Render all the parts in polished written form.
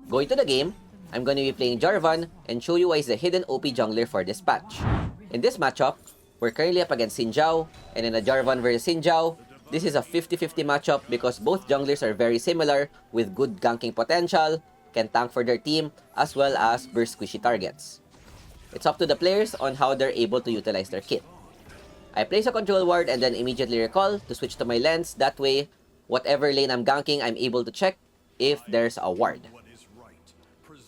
Going to the game, I'm going to be playing Jarvan and show you why he's the hidden OP jungler for this patch. In this matchup, we're currently up against Xin Zhao, and in a Jarvan versus Xin Zhao, this is a 50-50 matchup because both junglers are very similar with good ganking potential, can tank for their team, as well as burst squishy targets. It's up to the players on how they're able to utilize their kit. I place a control ward and then immediately recall to switch to my lens. That way, whatever lane I'm ganking, I'm able to check if there's a ward.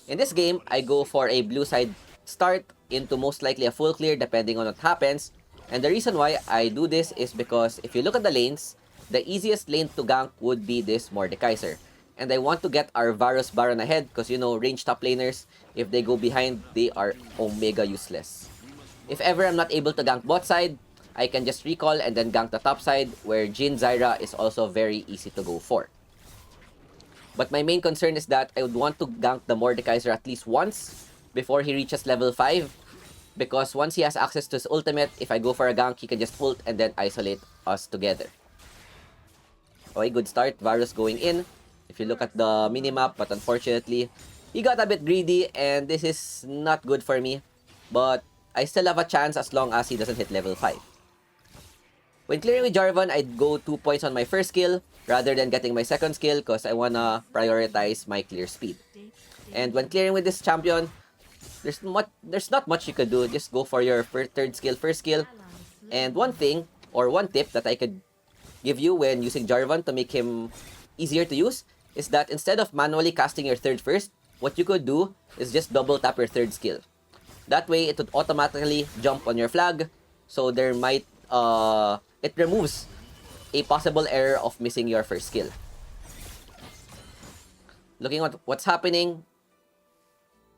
In this game, I go for a blue side start into most likely a full clear depending on what happens. And the reason why I do this is because if you look at the lanes, the easiest lane to gank would be this Mordekaiser. And I want to get our Varus Baron ahead because, you know, range top laners, if they go behind, they are omega useless. If ever I'm not able to gank bot side, I can just recall and then gank the top side where Jhin Zyra is also very easy to go for. But my main concern is that I would want to gank the Mordekaiser at least once before he reaches level 5. Because once he has access to his ultimate, if I go for a gank, he can just ult and then isolate us together. Okay, good start. Varus going in. If you look at the minimap, but unfortunately, he got a bit greedy and this is not good for me. But I still have a chance as long as he doesn't hit level 5. When clearing with Jarvan, I'd go 2 points on my first skill rather than getting my second skill because I wanna prioritize my clear speed. And when clearing with this champion, there's not much you could do. Just go for your third skill, first skill. And one thing, or one tip that I could give you when using Jarvan to make him easier to use, is that instead of manually casting your third first, what you could do is just double tap your third skill. That way, it would automatically jump on your flag, so there might, it removes a possible error of missing your first skill. Looking at what's happening,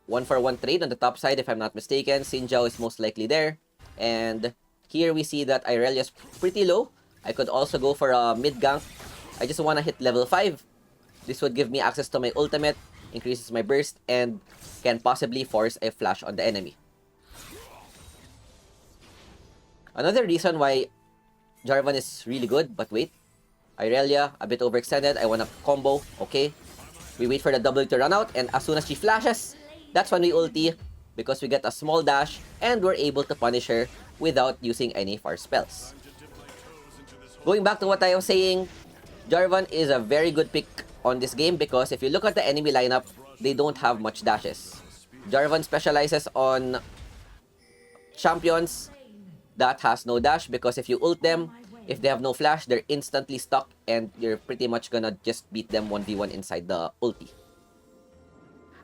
1-for-1 trade on the top side if I'm not mistaken. Xin Zhao is most likely there. And here we see that Irelia is pretty low. I could also go for a mid gank. I just want to hit level 5. This would give me access to my ultimate, increases my burst, and can possibly force a flash on the enemy. Another reason why Jarvan is really good, but wait. Irelia, a bit overextended. I want to combo. Okay. We wait for the W to run out, and as soon as she flashes, that's when we ulti, because we get a small dash, and we're able to punish her without using any far spells. Going back to what I was saying, Jarvan is a very good pick on this game because if you look at the enemy lineup, they don't have much dashes. Jarvan specializes on champions that has no dash because if you ult them, if they have no flash, they're instantly stuck and you're pretty much gonna just beat them 1v1 inside the ulti.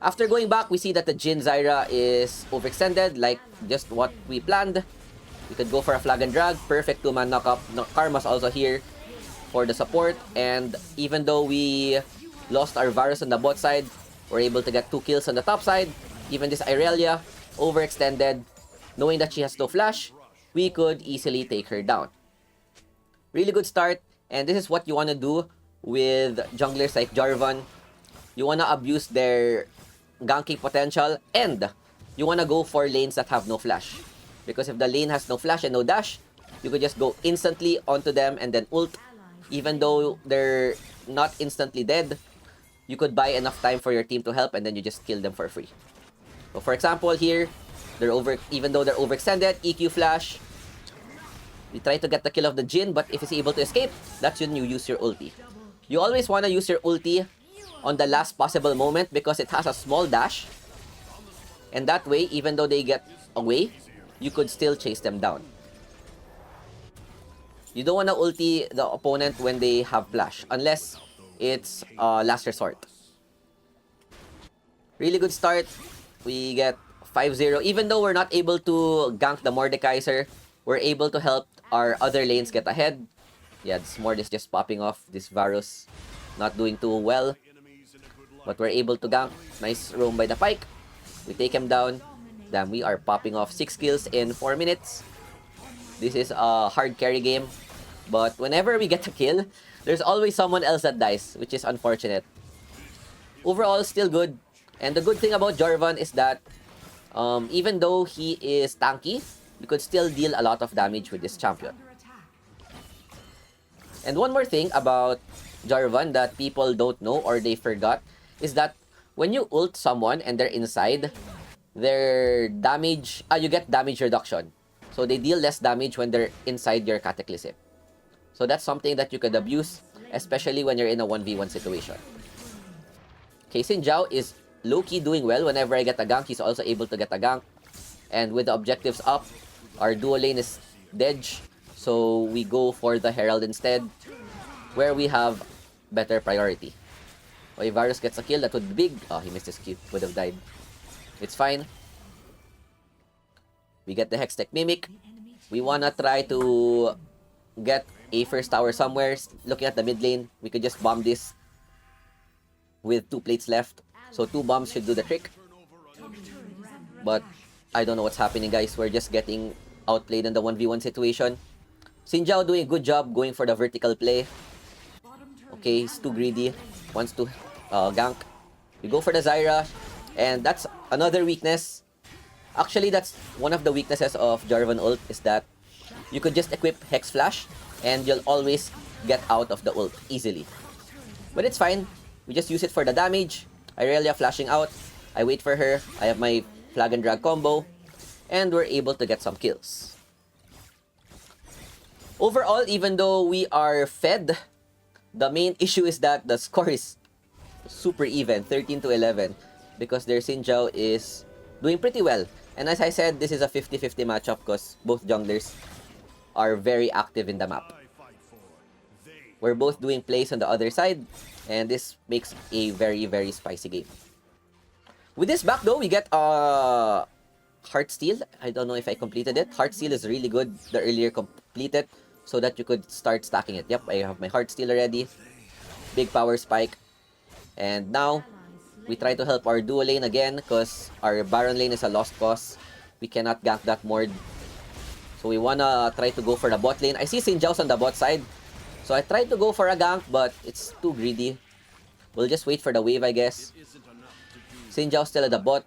After going back, we see that the Jhin Zyra is overextended, like just what we planned. We could go for a flag and drag, perfect 2-man knockup. Karma's also here for the support, and even though we lost our Varus on the bot side, we're able to get 2 kills on the top side. Even this Irelia, overextended, knowing that she has no flash, we could easily take her down. Really good start, and this is what you want to do with junglers like Jarvan. You want to abuse their ganking potential, and you want to go for lanes that have no flash. Because if the lane has no flash and no dash, you could just go instantly onto them and then ult. Even though they're not instantly dead, you could buy enough time for your team to help and then you just kill them for free. So for example here, even though they're overextended, EQ flash. We try to get the kill of the Jhin, but if he's able to escape, that's when you use your ulti. You always want to use your ulti on the last possible moment because it has a small dash. And that way, even though they get away, you could still chase them down. You don't want to ulti the opponent when they have flash, unless it's last resort. Really good start. We get 5-0. Even though we're not able to gank the Mordekaiser, we're able to help our other lanes get ahead. Yeah, this Mord is just popping off. This Varus not doing too well. But we're able to gank. Nice roam by the Pyke. We take him down. Damn, we are popping off 6 kills in 4 minutes. This is a hard carry game. But whenever we get a kill, there's always someone else that dies, which is unfortunate. Overall, still good. And the good thing about Jarvan is that even though he is tanky, you could still deal a lot of damage with this champion. And one more thing about Jarvan that people don't know or they forgot is that when you ult someone and they're inside, their damage, you get damage reduction. So they deal less damage when they're inside your Cataclysm. So that's something that you could abuse, especially when you're in a 1v1 situation. Okay, Xin Zhao is low-key doing well. Whenever I get a gank, he's also able to get a gank. And with the objectives up, our dual lane is dead. So we go for the Herald instead, where we have better priority. Oh, if Varus gets a kill, that would be big. Oh, he missed his Q. Would have died. It's fine. We get the Hextech Mimic. We wanna try to get a first tower somewhere. Looking at the mid lane, we could just bomb this with 2 plates left. So 2 bombs should do the trick. But I don't know what's happening, guys. We're just getting outplayed in the 1v1 situation. Xin Zhao doing a good job going for the vertical play. Okay, he's too greedy. Wants to gank. We go for the Zyra. And that's another weakness. Actually, that's one of the weaknesses of Jarvan ult, is that you could just equip Hex Flash and you'll always get out of the ult easily. But it's fine. We just use it for the damage. Irelia flashing out. I wait for her. I have my flag and drag combo. And we're able to get some kills. Overall, even though we are fed, the main issue is that the score is super even, 13-11. Because their Xin Zhao is doing pretty well. And as I said, this is a 50-50 matchup because both junglers are very active in the map. We're both doing plays on the other side, and this makes a very, very spicy game. With this back though, we get Heartsteel. I don't know if I completed it. Heartsteel is really good the earlier completed, so that you could start stacking it. Yep, I have my Heartsteel already. Big power spike. And now, we try to help our duo lane again because our Baron lane is a lost cause. We cannot gank that Mord. So we wanna try to go for the bot lane. I see Xin Zhao's on the bot side. So I tried to go for a gank, but it's too greedy. We'll just wait for the wave, I guess. Xin Zhao's still at the bot.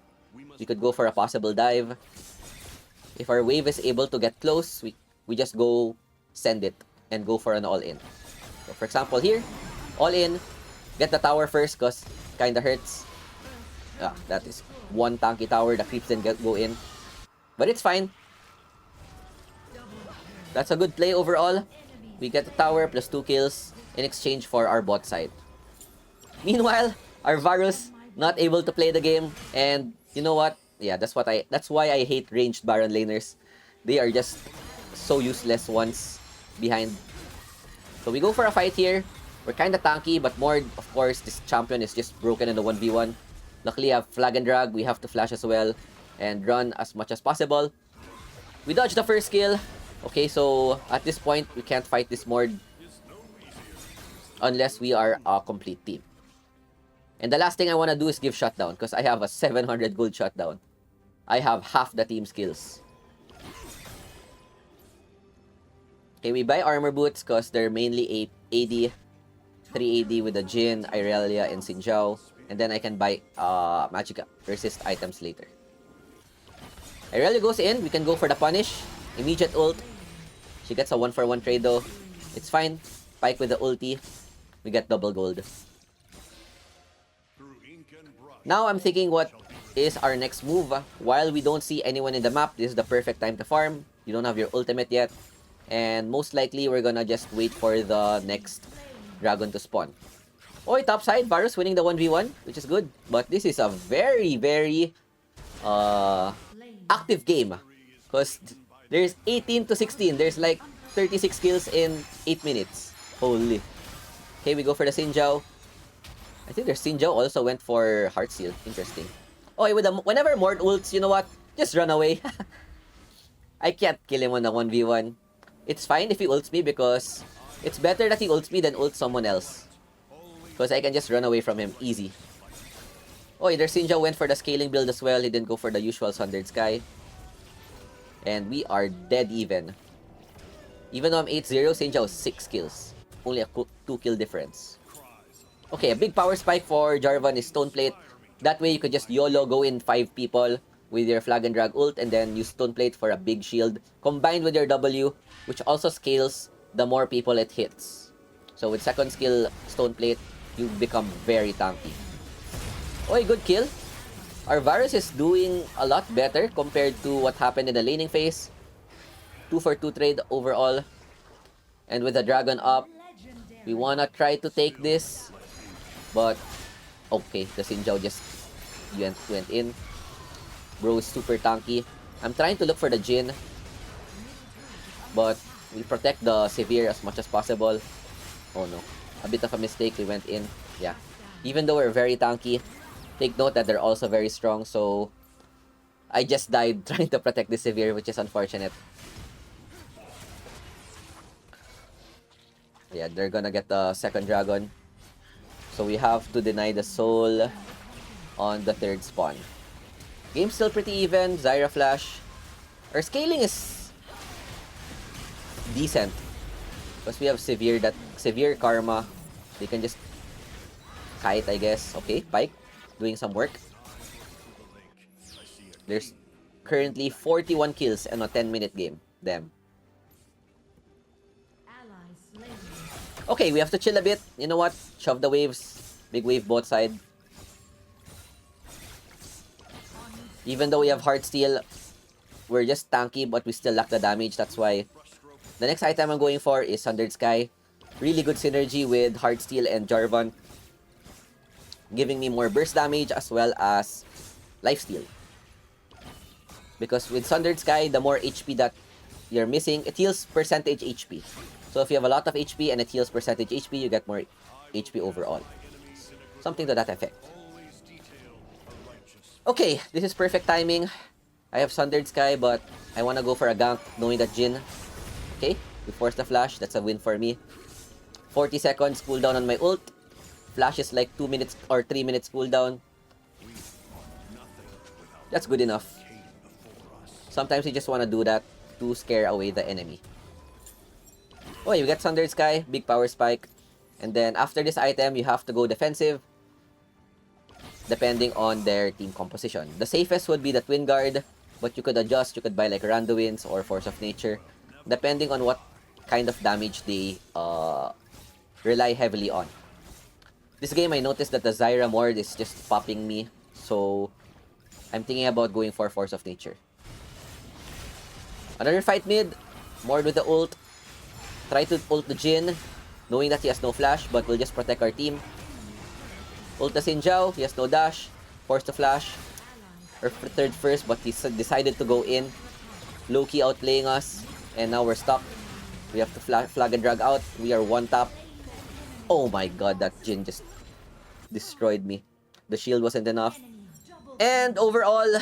We could go for a possible dive. If our wave is able to get close, we just go send it and go for an all-in. So for example here, all-in. Get the tower first because kinda hurts. That is one tanky tower. The creeps didn't go in. But it's fine. That's a good play overall. We get the tower plus 2 kills in exchange for our bot side. Meanwhile, our Varus not able to play the game. And you know what? Yeah, that's why I hate ranged Baron laners. They are just so useless once behind. So we go for a fight here. We're kinda tanky, but Mord, of course, this champion is just broken in the 1v1. Luckily, I have flag and drag. We have to flash as well and run as much as possible. We dodged the first kill. Okay, so at this point, we can't fight this Mord unless we are a complete team. And the last thing I want to do is give shutdown because I have a 700 gold shutdown. I have half the team skills. Okay, we buy armor boots because they're mainly 8 AD. 3 AD with the Jhin, Irelia, and Xin Zhao. And then I can buy magic resist items later. Irelia goes in. We can go for the punish. Immediate ult. She gets a 1-for-1 trade though. It's fine. Pike with the ulti. We get double gold. Now I'm thinking what is our next move. While we don't see anyone in the map, this is the perfect time to farm. You don't have your ultimate yet. And most likely, we're gonna just wait for the next dragon to spawn. Oi, top side, Varus winning the 1v1, which is good. But this is a very, very active game. Because there's 18-16. There's like 36 kills in 8 minutes. Holy. Okay, we go for the Xin Zhao. I think their Xin Zhao also went for Heartsteel. Interesting. Okay, whenever Mort ults, you know what? Just run away. I can't kill him on the 1v1. It's fine if he ults me because it's better that he ults me than ults someone else. Because I can just run away from him easy. Oh, their Xin Zhao went for the scaling build as well. He didn't go for the usual Sundered Sky. And we are dead even. Even though I'm 8-0, Xin Zhao 6 kills. Only a 2 kill difference. Okay, a big power spike for Jarvan is Stone Plate. That way you could just YOLO go in 5 people with your flag and drag ult and then use Stone Plate for a big shield combined with your W, which also scales the more people it hits. So with second skill Stone Plate, you become very tanky. Oy, good kill. Our Varus is doing a lot better compared to what happened in the laning phase. 2 for 2 trade overall. And with the dragon up, we wanna try to take this. But, okay, the Xin Zhao just went in. Bro is super tanky. I'm trying to look for the Jhin. But we protect the Severe as much as possible. Oh no. A bit of a mistake. We went in. Yeah. Even though we're very tanky, take note that they're also very strong. So, I just died trying to protect the Severe, which is unfortunate. Yeah, they're gonna get the second dragon. So we have to deny the soul on the third spawn. Game's still pretty even. Zyra Flash. Our scaling is decent. Because we have severe karma. They can just kite, I guess. Okay, Pike doing some work. There's currently 41 kills in a 10-minute game. Damn. Okay, we have to chill a bit. You know what? Shove the waves. Big wave both side. Even though we have Heartsteel, we're just tanky, but we still lack the damage. That's why the next item I'm going for is Sundered Sky. Really good synergy with Heartsteel and Jarvan, giving me more burst damage as well as lifesteal. Because with Sundered Sky, the more HP that you're missing, it heals percentage HP. So if you have a lot of HP and it heals percentage HP, you get more HP overall. Something to that effect. Okay, this is perfect timing. I have Sundered Sky, but I want to go for a gank knowing that Jhin. Okay, we force the flash. That's a win for me. 40 seconds cooldown on my ult. Flash is like 2 minutes or 3 minutes cooldown. That's good enough. Sometimes you just want to do that to scare away the enemy. Oh, you get Sundered Sky, big power spike. And then after this item, you have to go defensive, depending on their team composition. The safest would be the Twin Guard, but you could adjust. You could buy like Randuin's or Force of Nature, depending on what kind of damage they rely heavily on. This game, I noticed that the Zyra Mord is just popping me, so I'm thinking about going for Force of Nature. Another fight mid, Mord with the ult. Try to ult the Jhin, knowing that he has no flash, but will just protect our team. Ult the Xin Zhao, he has no dash. Force to flash. Or third first, but he decided to go in. Low-key outplaying us, and now we're stuck. We have to flag and drag out. We are one tap. Oh my god, that Jhin just destroyed me. The shield wasn't enough. And overall,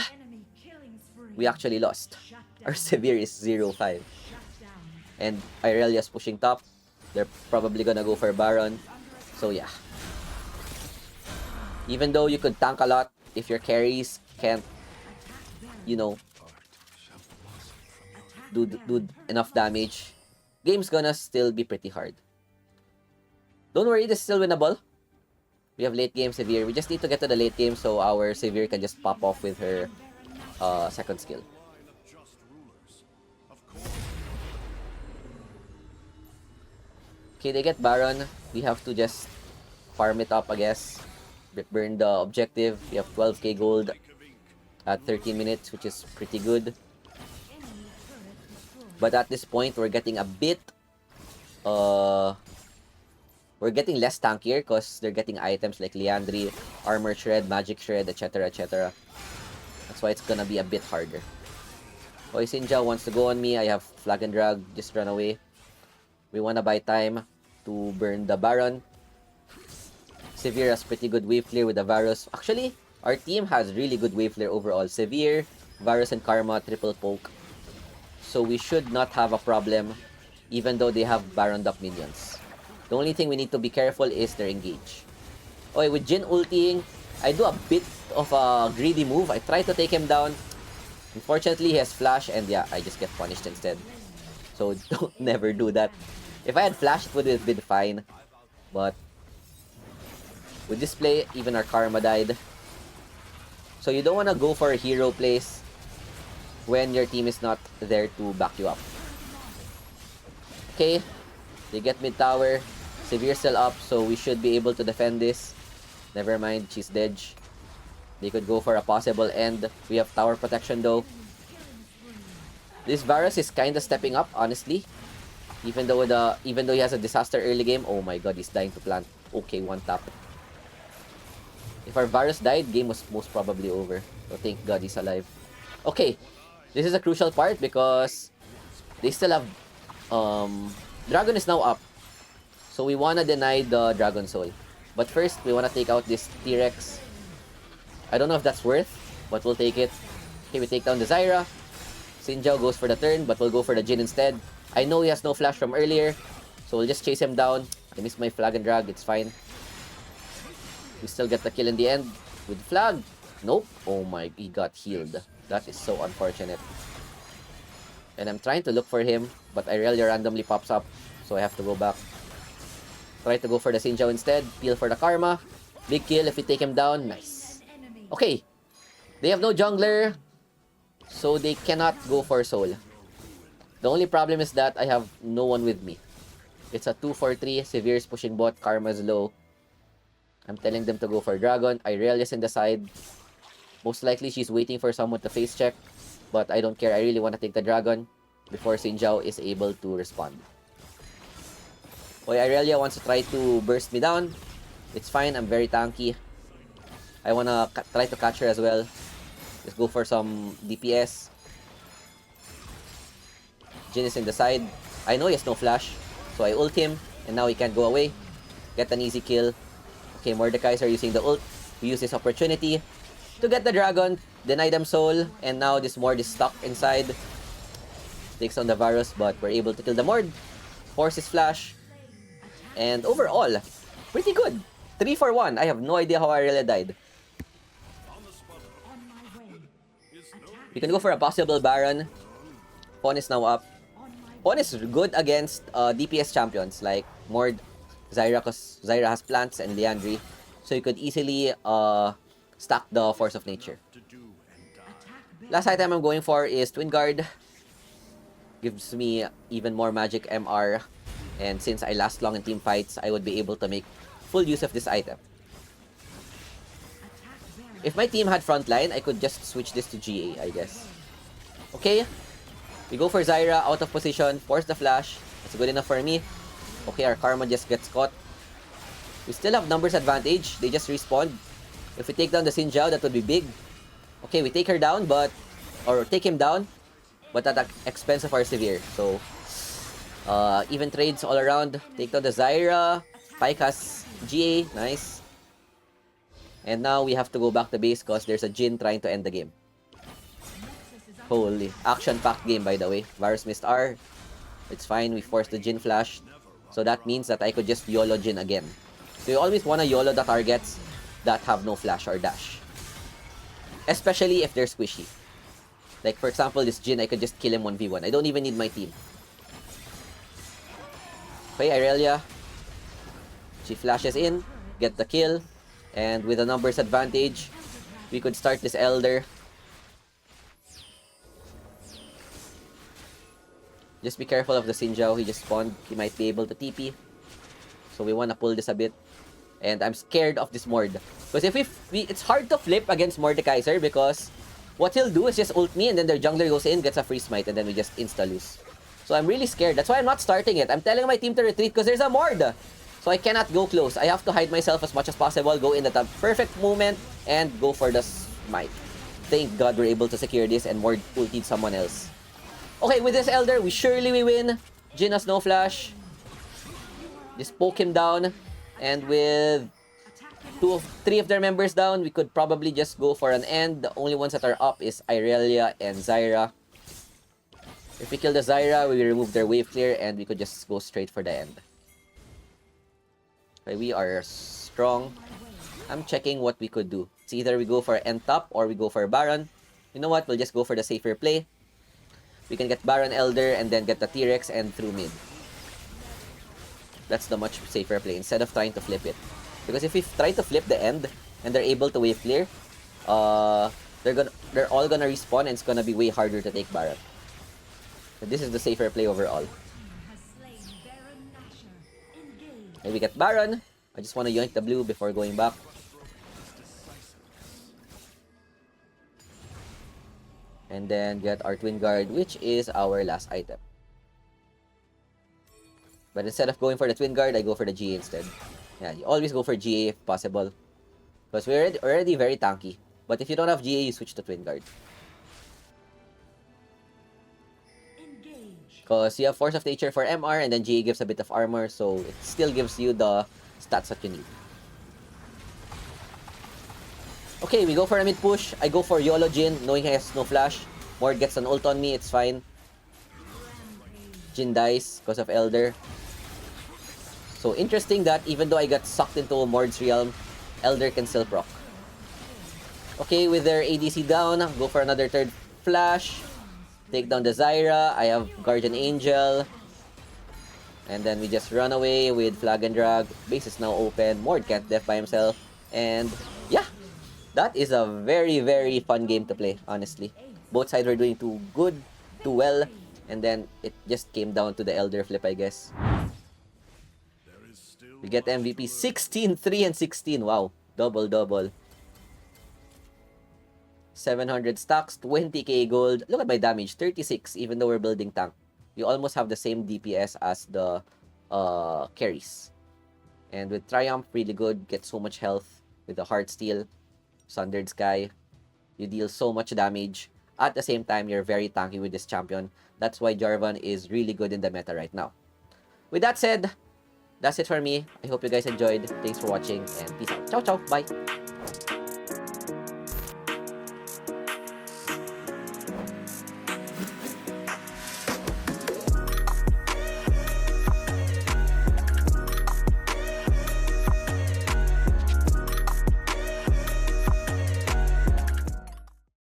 we actually lost. Our Severe is 0-5. And Irelia's pushing top. They're probably gonna go for Baron. So yeah. Even though you could tank a lot, if your carries can't, you know, do enough damage, game's gonna still be pretty hard. Don't worry, this is still winnable. We have late game Severe. We just need to get to the late game so our Severe can just pop off with her second skill. Okay, they get Baron. We have to just farm it up, I guess. Burn the objective. We have 12k gold at 13 minutes, which is pretty good. But at this point, we're getting a bit... we're getting less tankier because they're getting items like Liandry, Armor Shred, Magic Shred, etc, etc. That's why it's gonna be a bit harder. Oh, Xin Zhao wants to go on me. I have Flag and Drag. Just run away. We want to buy time to burn the Baron. Severe has pretty good wave clear with the Varus. Actually, our team has really good wave clear overall. Severe, Varus, and Karma, triple poke. So we should not have a problem, even though they have Baron up minions. The only thing we need to be careful is their engage. Okay, with Jhin ulting, I do a bit of a greedy move. I try to take him down. Unfortunately, he has flash, and yeah, I just get punished instead. So don't never do that. If I had flash, it would have been fine. But with this play, even our Karma died. So you don't want to go for a hero place when your team is not there to back you up. Okay, they get mid tower. Severe still up, so we should be able to defend this. Never mind, she's dead. They could go for a possible end. We have tower protection though. This Varus is kind of stepping up, honestly. Even though he has a disaster early game. Oh my god, he's dying to plant. Okay, one tap. If our Varus died, game was most probably over. So thank god he's alive. Okay, this is a crucial part because they still have Dragon is now up. So we wanna deny the Dragon Soul. But first, we wanna take out this T-Rex. I don't know if that's worth, but we'll take it. Okay, we take down the Zyra. Xin Zhao goes for the turn, but we'll go for the Jhin instead. I know he has no flash from earlier, so we'll just chase him down. I missed my flag and drag, it's fine. We still get the kill in the end with flag. Nope. Oh my, he got healed. That is so unfortunate. And I'm trying to look for him, but Irelia randomly pops up, so I have to go back. Try to go for the Xin Zhao instead. Peel for the Karma. Big kill if we take him down. Nice. Okay. They have no jungler, so they cannot go for soul. The only problem is that I have no one with me. It's a 2-4-3. Severe's pushing bot. Karma's low. I'm telling them to go for Dragon. Irelia's in the side. Most likely she's waiting for someone to face check. But I don't care. I really want to take the Dragon before Xin Zhao is able to respond. Okay, Irelia wants to try to burst me down. It's fine. I'm very tanky. I want to try to catch her as well. Let's go for some DPS. Jhin is in the side. I know he has no flash. So I ult him. And now he can't go away. Get an easy kill. Okay, Mordekaiser using the ult. We use this opportunity to get the Dragon. Deny them soul. And now this Mord is stuck inside. Takes on the Varus. But we're able to kill the Mord. Force his flash. And overall, pretty good. 3 for 1. I have no idea how Irelia died. We can go for a possible Baron. Pawn is now up. Pawn is good against DPS champions like Mord, Zyra, because Zyra has plants, and Liandry. So you could easily stack the Force of Nature. Last item I'm going for is Twin Guard. Gives me even more magic MR. And since I last long in team fights, I would be able to make full use of this item. If my team had frontline, I could just switch this to GA, I guess. Okay. We go for Zyra, out of position, force the flash. That's good enough for me. Okay, our Karma just gets caught. We still have numbers advantage. They just respawn. If we take down the Xin Zhao, that would be big. Okay, we take her down, or take him down, but at the expense of our Severe. So, even trades all around. Take down the Zyra. Pyke has GA. Nice. And now we have to go back to base because there's a Jhin trying to end the game. Holy. Action-packed game, by the way. Varus missed R. It's fine. We forced the Jhin flash. So that means that I could just YOLO Jhin again. So you always want to YOLO the targets that have no flash or dash. Especially if they're squishy. Like, for example, this Jhin, I could just kill him 1v1. I don't even need my team. Okay, Irelia. She flashes in. Get the kill. And with a numbers advantage, we could start this Elder. Just be careful of the Xin Zhao. He just spawned. He might be able to TP. So we want to pull this a bit. And I'm scared of this Mord. Because it's hard to flip against Mordekaiser because what he'll do is just ult me and then their jungler goes in, gets a free smite, and then we just insta-lose. So I'm really scared. That's why I'm not starting it. I'm telling my team to retreat because there's a Mord. So I cannot go close. I have to hide myself as much as possible, go in at the perfect moment, and go for the smite. Thank God we're able to secure this and Mord ultied someone else. Okay, with this Elder, we win. Jhin has no flash. Just poke him down. And with 3 of their members down, we could probably just go for an end. The only ones that are up is Irelia and Zyra. If we kill the Zyra, we remove their wave clear and we could just go straight for the end. Okay, we are strong. I'm checking what we could do. It's either we go for end top or we go for Baron. You know what? We'll just go for the safer play. We can get Baron Elder and then get the T-Rex and through mid. That's the much safer play instead of trying to flip it. Because if we try to flip the end and they're able to wave clear, they're all gonna respawn and it's gonna be way harder to take Baron. So this is the safer play overall. And we get Baron. I just want to yoink the blue before going back. And then get our Twin Guard, which is our last item. But instead of going for the Twin Guard, I go for the GA instead. Yeah, you always go for GA if possible. Because we're already very tanky. But if you don't have GA, you switch to Twin Guard. Because you have Force of Nature for MR, and then GA gives a bit of armor, so it still gives you the stats that you need. Okay, we go for a mid push. I go for YOLO Jin, knowing he has no flash. Mord gets an ult on me, it's fine. Jin dies because of Elder. So interesting that even though I got sucked into Mord's realm, Elder can still proc. Okay, with their ADC down, go for another third flash. Take down the Zyra. I have Guardian Angel. And then we just run away with Flag and Drag. Base is now open. Mord can't def by himself. And yeah, that is a very, very fun game to play, honestly. Both sides were doing too good, too well. And then it just came down to the Elder flip, I guess. We get MVP 16, 3, and 16. Wow, double. 700 stacks, 20k gold. Look at my damage, 36, even though we're building tank. We almost have the same DPS as the carries. And with Triumph, really good. Get so much health with the Heartsteel, Sundered Sky. You deal so much damage. At the same time, you're very tanky with this champion. That's why Jarvan is really good in the meta right now. With that said, that's it for me. I hope you guys enjoyed. Thanks for watching and peace out. Ciao, ciao. Bye.